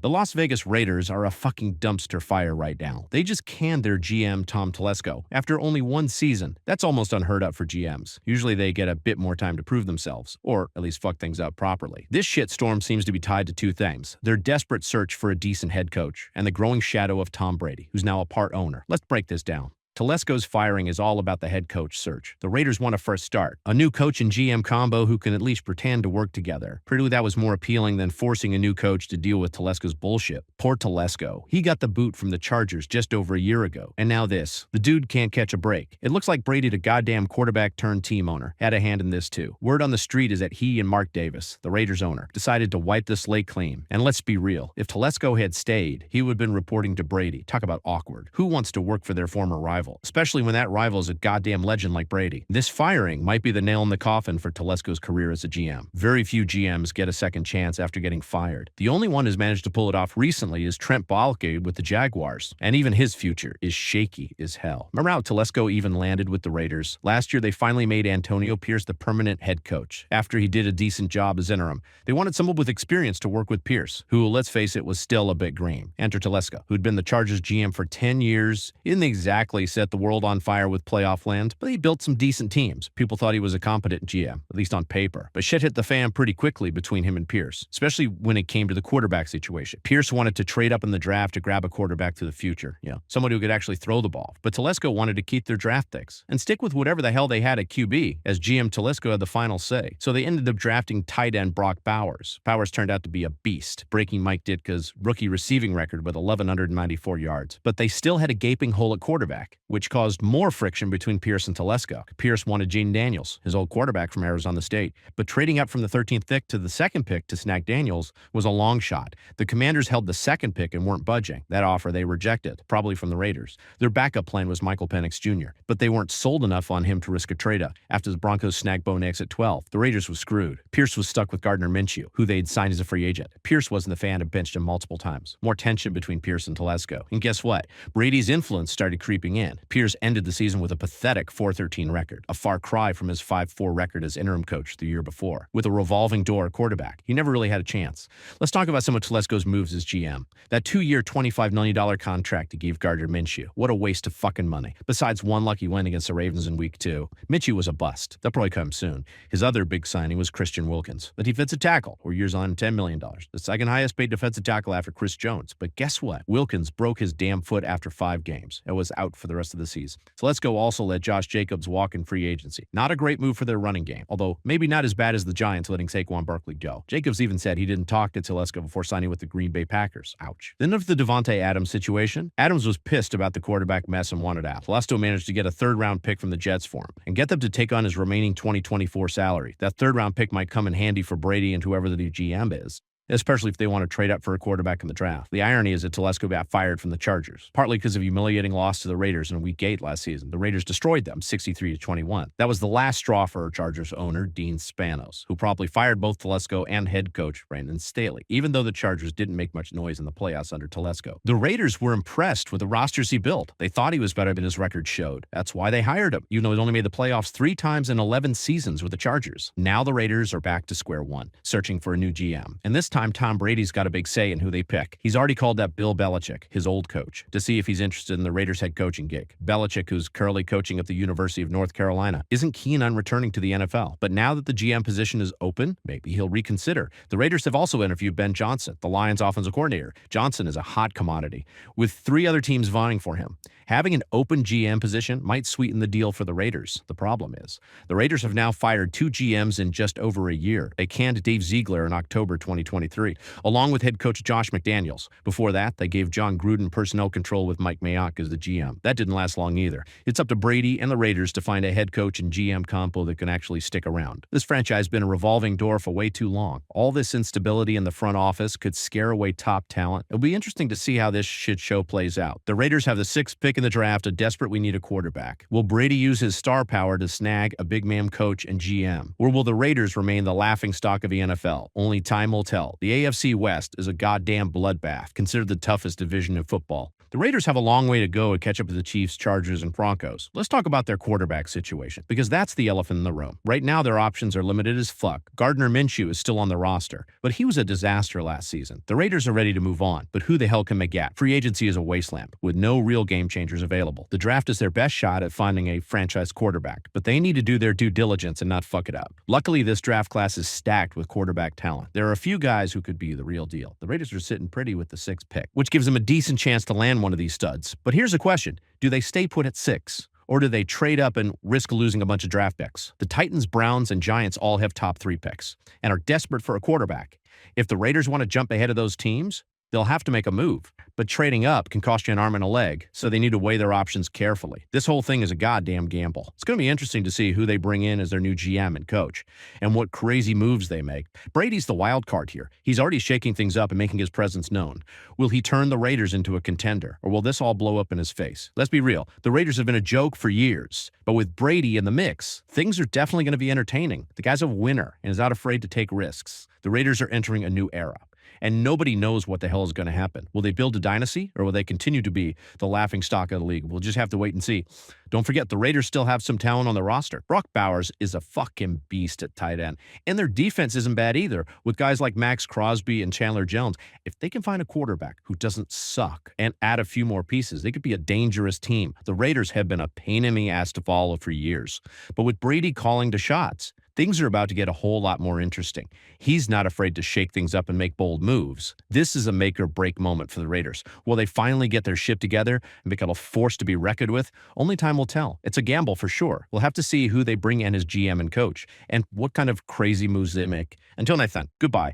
The Las Vegas Raiders are a fucking dumpster fire right now. They just canned their GM Tom Telesco after only one season. That's almost unheard of for GMs. Usually they get a bit more time to prove themselves, or at least fuck things up properly. This shitstorm seems to be tied to two things: their desperate search for a decent head coach, and the growing shadow of Tom Brady, who's now a part owner. Let's break this down. Telesco's firing is all about the head coach search. The Raiders want a fresh start, a new coach and GM combo who can at least pretend to work together. Pretty that was more appealing than forcing a new coach to deal with Telesco's bullshit. Poor Telesco. He got the boot from the Chargers just over a year ago, and now this. The dude can't catch a break. It looks like Brady, the goddamn quarterback turned team owner, had a hand in this too. Word on the street is that he and Mark Davis, the Raiders owner, decided to wipe the slate clean. And let's be real, if Telesco had stayed, he would have been reporting to Brady. Talk about awkward. Who wants to work for their former rival? Especially when that rival is a goddamn legend like Brady. This firing might be the nail in the coffin for Telesco's career as a GM. Very few GMs get a second chance after getting fired. The only one who's managed to pull it off recently is Trent Baalke with the Jaguars, and even his future is shaky as hell. Remember how Telesco even landed with the Raiders? Last year, they finally made Antonio Pierce the permanent head coach. After he did a decent job as interim, they wanted someone with experience to work with Pierce, who, let's face it, was still a bit green. Enter Telesco, who'd been the Chargers GM for 10 years. He didn't exactly set the world on fire with playoff land, but he built some decent teams. People thought he was a competent GM, at least on paper. But shit hit the fan pretty quickly between him and Pierce, especially when it came to the quarterback situation. Pierce wanted to trade up in the draft to grab a quarterback to the future, someone who could actually throw the ball. But Telesco wanted to keep their draft picks and stick with whatever the hell they had at QB, as GM Telesco had the final say. So they ended up drafting tight end Brock Bowers. Bowers turned out to be a beast, breaking Mike Ditka's rookie receiving record with 1,194 yards. But they still had a gaping hole at quarterback, which caused more friction between Pierce and Telesco. Pierce wanted Jaden Daniels, his old quarterback from Arizona State, but trading up from the 13th pick to the second pick to snag Daniels was a long shot. The Commanders held the second pick and weren't budging. That offer they rejected, probably from the Raiders. Their backup plan was Michael Penix Jr., but they weren't sold enough on him to risk a trade-up. After the Broncos snagged Bo Nix at 12, the Raiders was screwed. Pierce was stuck with Gardner Minshew, who they'd signed as a free agent. Pierce wasn't the fan and benched him multiple times. More tension between Pierce and Telesco. And guess what? Brady's influence started creeping in. Pierce ended the season with a pathetic 4-13 record, a far cry from his 5-4 record as interim coach the year before. With a revolving door quarterback, he never really had a chance. Let's talk about some of Telesco's moves as GM. That 2-year, $25 million contract he gave Gardner Minshew. What a waste of fucking money. Besides one lucky win against the Ravens in week 2, Minshew was a bust. That'll probably come soon. His other big signing was Christian Wilkins, the defensive tackle, 4 years on $10 million. The second highest paid defensive tackle after Chris Jones. But guess what? Wilkins broke his damn foot after 5 games and was out for the rest of the season. Telesco also let Josh Jacobs walk in free agency. Not a great move for their running game, although maybe not as bad as the Giants letting Saquon Barkley go. Jacobs even said he didn't talk to Telesco before signing with the Green Bay Packers. Ouch. Then of the Devontae Adams situation, Adams was pissed about the quarterback mess and wanted out. Telesco managed to get a 3rd-round pick from the Jets for him and get them to take on his remaining 2024 salary. That 3rd-round pick might come in handy for Brady and whoever the new GM is, especially if they want to trade up for a quarterback in the draft. The irony is that Telesco got fired from the Chargers, partly because of a humiliating loss to the Raiders in Week 8 last season. The Raiders destroyed them 63-21. That was the last straw for Chargers owner Dean Spanos, who promptly fired both Telesco and head coach Brandon Staley, even though the Chargers didn't make much noise in the playoffs under Telesco. The Raiders were impressed with the rosters he built. They thought he was better than his record showed. That's why they hired him, even though he'd only made the playoffs 3 times in 11 seasons with the Chargers. Now the Raiders are back to square one, searching for a new GM. And this time Tom Brady's got a big say in who they pick. He's already called up Bill Belichick, his old coach, to see if he's interested in the Raiders head coaching gig. Belichick, who's currently coaching at the University of North Carolina, isn't keen on returning to the NFL. But now that the GM position is open, maybe he'll reconsider. The Raiders have also interviewed Ben Johnson, the Lions offensive coordinator. Johnson is a hot commodity, with 3 other teams vying for him. Having an open GM position might sweeten the deal for the Raiders. The problem is, the Raiders have now fired 2 GMs in just over a year. They canned Dave Ziegler in October 2023, along with head coach Josh McDaniels. Before that, they gave John Gruden personnel control with Mike Mayock as the GM. That didn't last long either. It's up to Brady and the Raiders to find a head coach and GM combo that can actually stick around. This franchise has been a revolving door for way too long. All this instability in the front office could scare away top talent. It'll be interesting to see how this shit show plays out. The Raiders have the 6th pick in the draft, and desperately need a quarterback. Will Brady use his star power to snag a big man coach and GM? Or will the Raiders remain the laughingstock of the NFL? Only time will tell. The AFC West is a goddamn bloodbath, considered the toughest division in football. The Raiders have a long way to go to catch up to the Chiefs, Chargers, and Broncos. Let's talk about their quarterback situation, because that's the elephant in the room. Right now, their options are limited as fuck. Gardner Minshew is still on the roster, but he was a disaster last season. The Raiders are ready to move on, but who the hell can make gap? Free agency is a wasteland, with no real game changers available. The draft is their best shot at finding a franchise quarterback, but they need to do their due diligence and not fuck it up. Luckily, this draft class is stacked with quarterback talent. There are a few guys who could be the real deal. The Raiders are sitting pretty with the 6th pick, which gives them a decent chance to land one of these studs. But here's a question. Do they stay put at 6? Or do they trade up and risk losing a bunch of draft picks? The Titans, Browns, and Giants all have top 3 picks and are desperate for a quarterback. If the Raiders want to jump ahead of those teams, they'll have to make a move. But trading up can cost you an arm and a leg, so they need to weigh their options carefully. This whole thing is a goddamn gamble. It's going to be interesting to see who they bring in as their new GM and coach, and what crazy moves they make. Brady's the wild card here. He's already shaking things up and making his presence known. Will he turn the Raiders into a contender, or will this all blow up in his face? Let's be real. The Raiders have been a joke for years, but with Brady in the mix, things are definitely going to be entertaining. The guy's a winner and is not afraid to take risks. The Raiders are entering a new era, and nobody knows what the hell is going to happen. Will they build a dynasty, or will they continue to be the laughingstock of the league? We'll just have to wait and see. Don't forget, the Raiders still have some talent on the roster. Brock Bowers is a fucking beast at tight end, and their defense isn't bad either, with guys like Max Crosby and Chandler Jones. If they can find a quarterback who doesn't suck and add a few more pieces, they could be a dangerous team. The Raiders have been a pain in the ass to follow for years, but with Brady calling the shots, things are about to get a whole lot more interesting. He's not afraid to shake things up and make bold moves. This is a make-or-break moment for the Raiders. Will they finally get their shit together and become a force to be reckoned with? Only time will tell. It's a gamble for sure. We'll have to see who they bring in as GM and coach, and what kind of crazy moves they make. Until next time, goodbye.